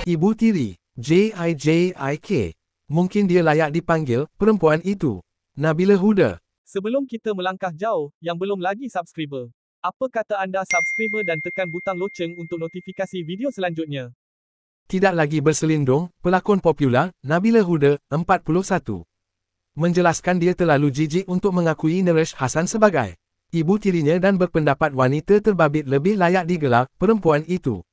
Ibu tiri, Jijk. Mungkin dia layak dipanggil perempuan itu. Nabila Huda. Sebelum kita melangkah jauh, yang belum lagi subscriber, apa kata anda subscriber dan tekan butang loceng untuk notifikasi video selanjutnya? Tidak lagi berselindung, pelakon popular, Nabila Huda, 41. Menjelaskan dia terlalu jijik untuk mengakui Naresh Hassan sebagai ibu tirinya dan berpendapat wanita terbabit lebih layak digelar perempuan itu.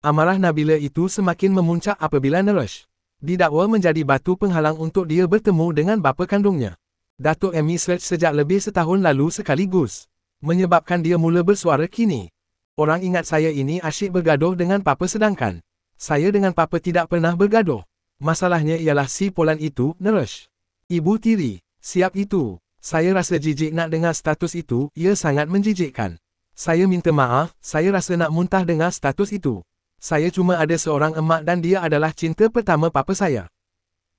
Amarah Nabila itu semakin memuncak apabila Naresh didakwa menjadi batu penghalang untuk dia bertemu dengan bapa kandungnya, Datuk Amy Search sejak lebih setahun lalu sekaligus. Menyebabkan dia mula bersuara kini. Orang ingat saya ini asyik bergaduh dengan papa sedangkan saya dengan papa tidak pernah bergaduh. Masalahnya ialah si Polan itu, Naresh. Ibu tiri, siap itu. Saya rasa jijik nak dengar status itu, ia sangat menjijikkan. Saya minta maaf, saya rasa nak muntah dengar status itu. Saya cuma ada seorang emak dan dia adalah cinta pertama papa saya.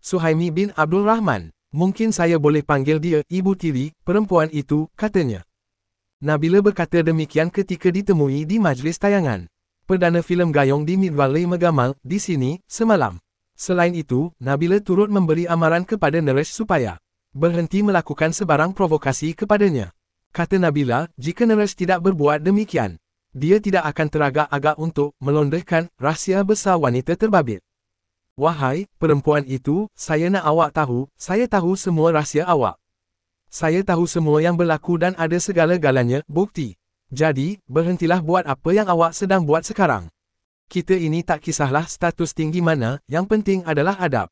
Suhaimi bin Abdul Rahman. Mungkin saya boleh panggil dia ibu tiri, perempuan itu, katanya. Nabila berkata demikian ketika ditemui di majlis tayangan perdana filem Gayong di Midwalay Megamal, di sini, semalam. Selain itu, Nabila turut memberi amaran kepada Naresh supaya berhenti melakukan sebarang provokasi kepadanya. Kata Nabila, jika Naresh tidak berbuat demikian, dia tidak akan teragak-agak untuk melondehkan rahsia besar wanita terbabit. Wahai, perempuan itu, saya nak awak tahu, saya tahu semua rahsia awak. Saya tahu semua yang berlaku dan ada segala-galanya bukti. Jadi, berhentilah buat apa yang awak sedang buat sekarang. Kita ini tak kisahlah status tinggi mana, yang penting adalah adab.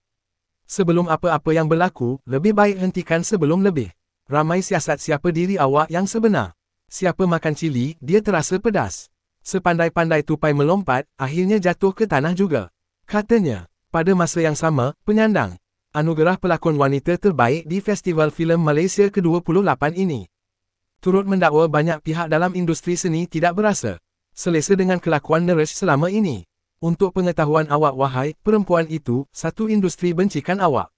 Sebelum apa-apa yang berlaku, lebih baik hentikan sebelum lebih ramai siasat siapa diri awak yang sebenar. Siapa makan cili, dia terasa pedas. Sepandai-pandai tupai melompat, akhirnya jatuh ke tanah juga. Katanya, pada masa yang sama, penyandang anugerah pelakon wanita terbaik di Festival Filem Malaysia ke-28 ini turut mendakwa banyak pihak dalam industri seni tidak berasa selesa dengan kelakuan Naresh selama ini. Untuk pengetahuan awak wahai, perempuan itu, satu industri bencikan awak.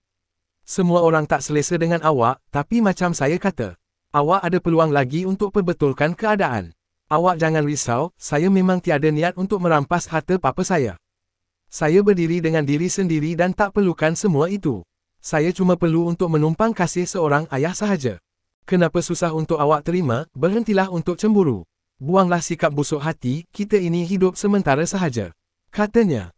Semua orang tak selesa dengan awak, tapi macam saya kata, awak ada peluang lagi untuk perbetulkan keadaan. Awak jangan risau, saya memang tiada niat untuk merampas harta papa saya. Saya berdiri dengan diri sendiri dan tak perlukan semua itu. Saya cuma perlu untuk menumpang kasih seorang ayah sahaja. Kenapa susah untuk awak terima, berhentilah untuk cemburu. Buanglah sikap busuk hati, kita ini hidup sementara sahaja. Katanya.